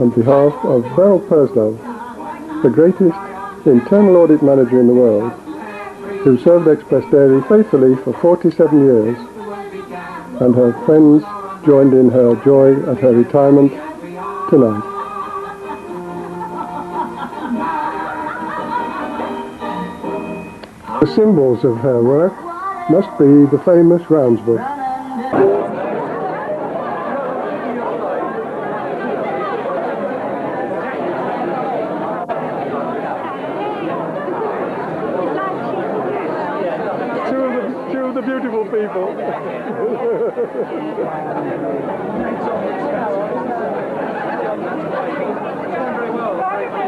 On behalf of Beryl Purslove, the greatest internal audit manager in the world, who served Express Dairy faithfully for 47 years, and her friends joined in her joy at her retirement tonight. The symbols of her work must be the famous Rounds book. Two of the beautiful people.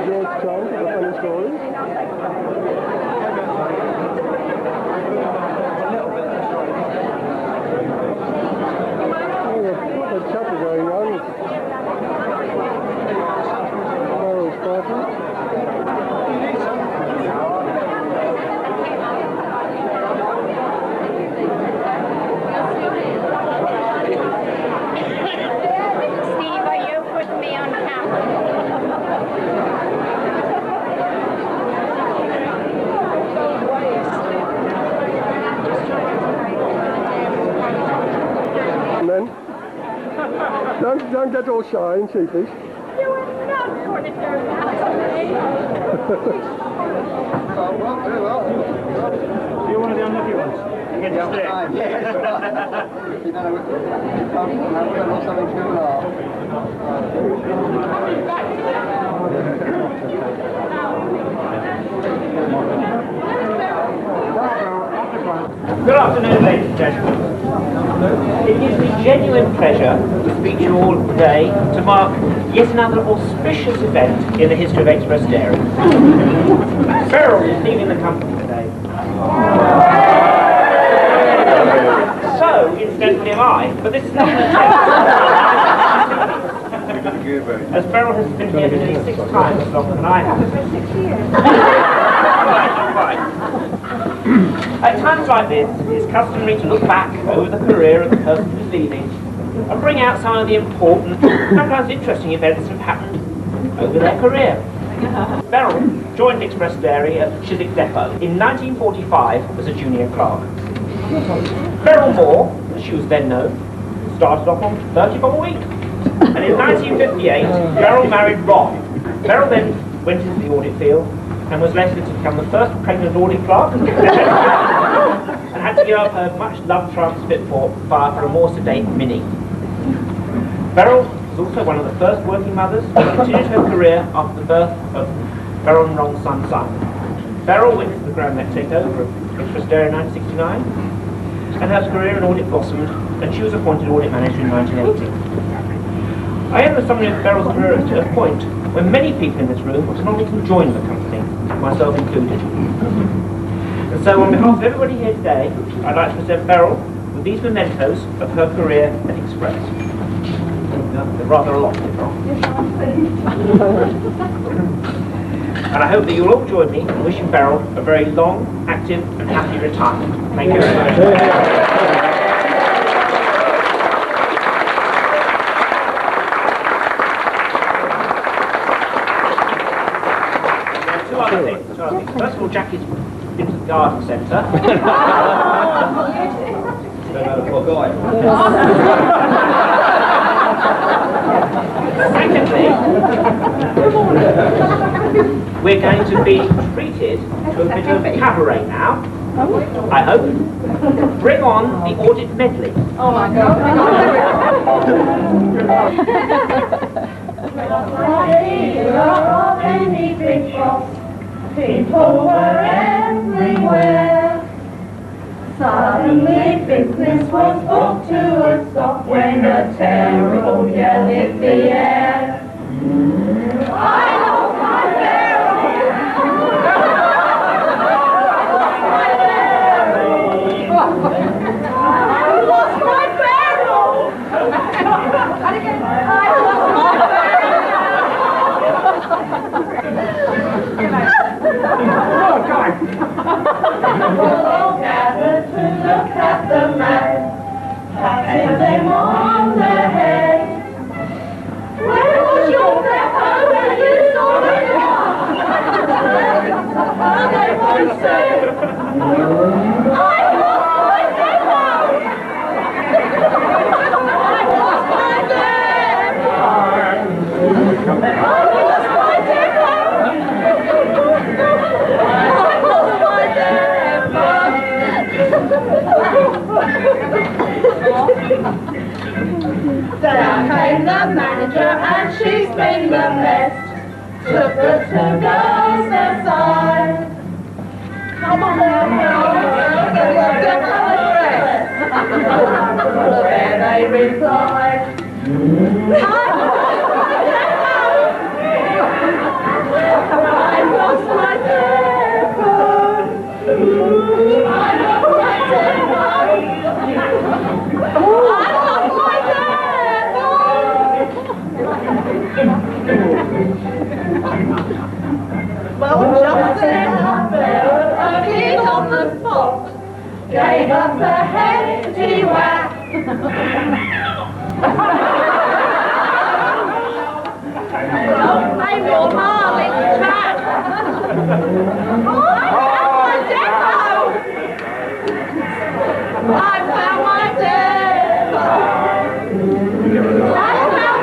George Chant, the funny stories. The chapter going on. Beryl's party. Steve, are you putting me on camera? And then, don't get all shy and sheepish. You are not going to do that. You're one of the unlucky ones. You get to stay. You don't know, or something to Good afternoon, ladies and gentlemen. It gives me genuine pleasure to speak to you all today to mark yet another auspicious event in the history of Express Dairy. Beryl is leaving the company today. So, incidentally am I, but this is not an attempt. As Beryl has been here nearly 6 times longer than I have. 6 years. At times like this, it's customary to look back over the career of the person who's leaving and bring out some of the important, sometimes interesting events that have happened over their career. Beryl joined Express Dairy at Chiswick Depot in 1945 as a junior clerk. Beryl Moore, as she was then known, started off on 30 bob a week. And in 1958, Beryl married Ron. Beryl then went into the audit field and was elected to become the first pregnant audit clerk and had to give up her much-loved Triumph Spitfire for a more sedate Mini. Beryl was also one of the first working mothers who continued her career after the birth of Beryl and Ron's son Simon. Beryl witnessed the Grand Net takeover of Express Dairy in 1969, and her career in audit blossomed, and she was appointed audit manager in 1980. I end the summary of Beryl's career at a point when many people in this room did not even join the company, myself included. And so on behalf of everybody here today, I'd like to present Beryl with these mementos of her career at Express. There are rather a lot of them. And I hope that you'll all join me in wishing Beryl a very long, active and happy retirement. Thank you very much. Two other things. First of all, Jackie's been to the garden centre. Secondly, we're going to be treated to a bit of cabaret now. I hope. Bring on the audit medley. Oh my God. People were everywhere. Suddenly business was brought to a stop when a terrible yell hit the air. I lost my barrel! I lost my barrel! All gathered to look at the man, patting them on the head. There came the manager and she's been the best. Took the two girls aside. Come on now, there they replied. I've lost my telephone. I've lost my telephone. I've lost my telephone. Well, just then a kid on the spot gave us a hefty whack. Don't say your darling chap. I found my depot. I found my depot. I found my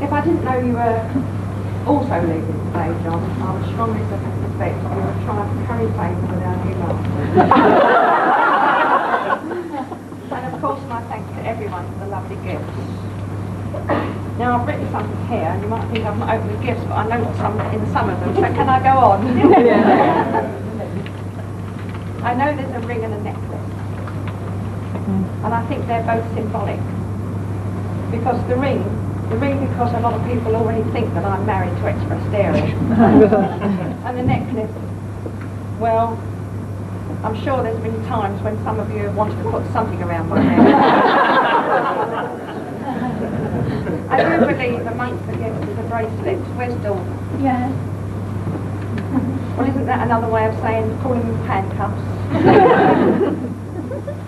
If I didn't know you were also leaving today, John, I would strongly suspect you were trying to curry favour with our new master. And of course my thanks to everyone for the lovely gifts. Now I've written something here, and you might think I've not opened the gifts, but I know what's in some of them, so can I go on? I know there's a ring and a necklace, and I think they're both symbolic. Because the ring because a lot of people already think that I'm married to Express Dairy. And the necklace, well, I'm sure there's been times when some of you have wanted to put something around my neck. I do believe amongst the gifts is a bracelet. Where's Dawn? Yes. Well, isn't that another way of saying calling them handcuffs?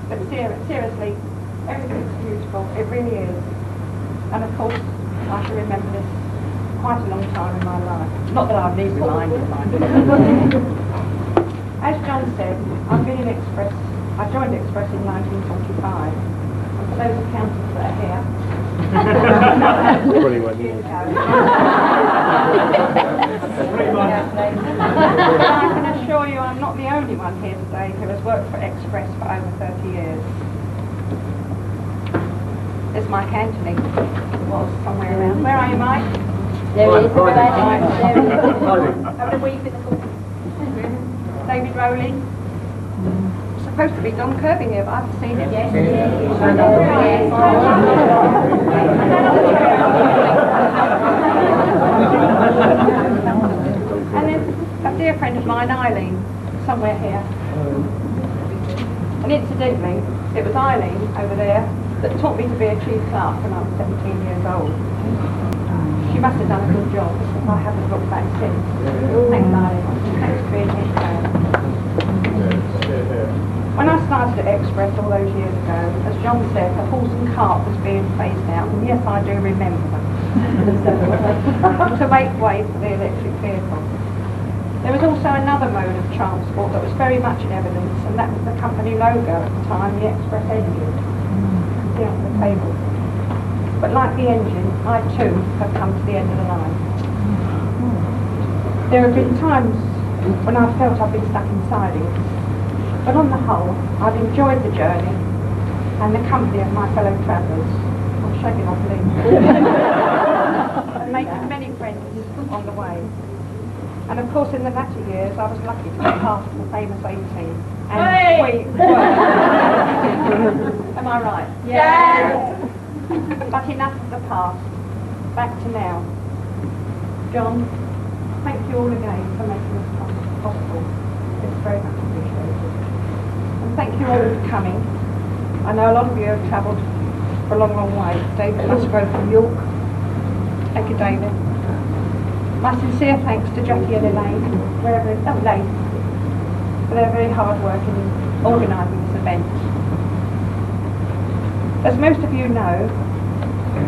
But seriously, everything's beautiful. It really is. And of course, I shall remember this quite a long time in my life. Not that I need reminded, mind you. As John said, I've been in Express. I joined Express in 1945. And for those accountants that are here, years ago. I can assure you I'm not the only one here today who has worked for Express for over 30 years. There's Mike Anthony, was somewhere around. Where are you, Mike? There he is. Having a week in the corner. David Rowling. Supposed to be Don Kirby here, but I haven't seen him. Yes, And there's a dear friend of mine, Eileen, somewhere here. And incidentally, it was Eileen over there that taught me to be a chief clerk when I was 17 years old. She must have done a good job, because I haven't looked back since. Thanks, Eileen. Thanks for being here today. When I started at Express all those years ago, as John said, the horse and cart was being phased out, and yes, I do remember them, to make way for the electric vehicle. There was also another mode of transport that was very much in evidence, and that was the company logo at the time, the Express engine. See on the table. But like the engine, I too have come to the end of the line. There have been times when I felt I've been stuck inside it. But on the whole, I've enjoyed the journey and the company of my fellow travellers. I'm shaking off leave. And making many friends on the way. And of course, in the latter years, I was lucky to be part of the famous 18. And we were. Am I right? Yes. But enough of the past. Back to now. John, thank you all again for making this possible. It's very much appreciated. And thank you all for coming. I know a lot of you have travelled for a long, long way. David Musgrove from York. Thank you, David. My sincere thanks to Jackie and Elaine, Elaine, for their very hard work in organising this event. As most of you know,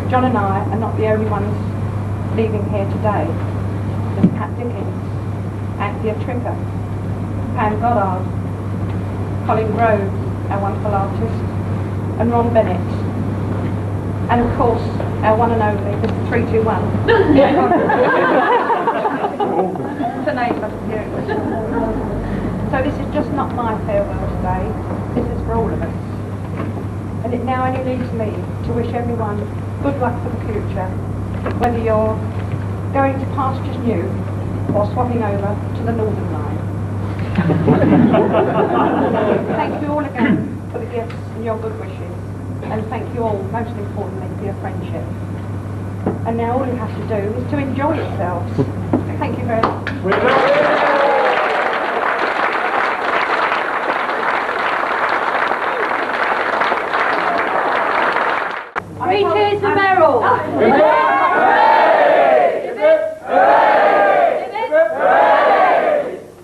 John and I are not the only ones leaving here today. There's Pat Dickens, Anthea Tricker, Pam Goddard, Colin Groves, our wonderful artist, and Ron Bennett. And of course, our one and only Mr. 321. To name us, So this is just not my farewell today, this is for all of us. And it now only leaves me to wish everyone good luck for the future, whether you're going to pastures new or swapping over to the Northern Line. Thank you all again for the gifts and your good wishes, and thank you all, most importantly, for your friendship. And now all you have to do is to enjoy yourselves. Thank you very much. Three cheers for Beryl.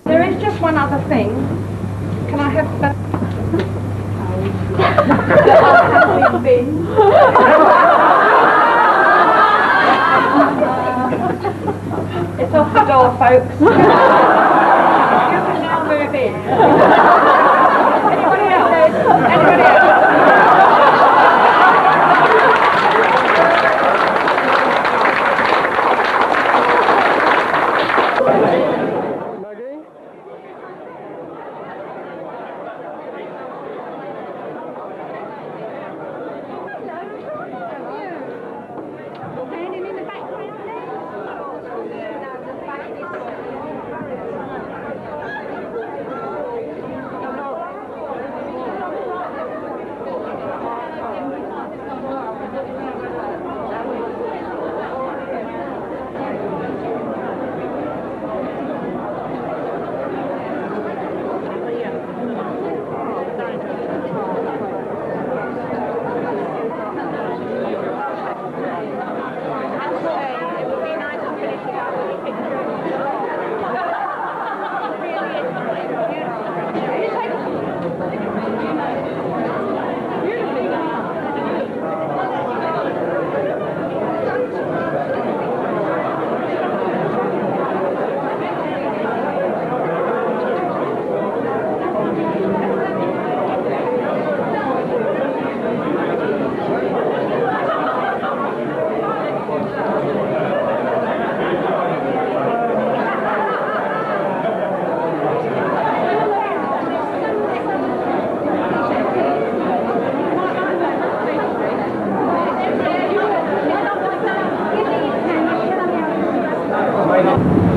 There is just one other thing. Can I have the... It's off the door, folks. You can now move in. Anybody else? Anybody else?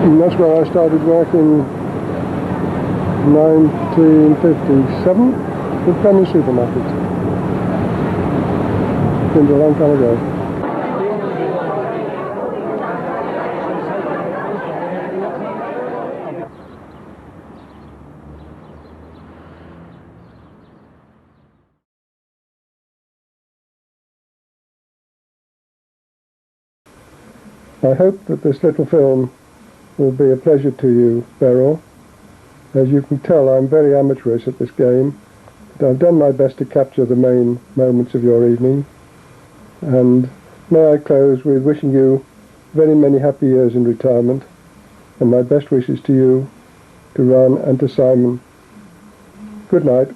And that's where I started working in 1957 with Penny Supermarket. Seems a long time ago. I hope that this little film will be a pleasure to you, Beryl. As you can tell, I'm very amateurish at this game, but I've done my best to capture the main moments of your evening. And may I close with wishing you very many happy years in retirement, and my best wishes to you, to Ron and to Simon. Good night.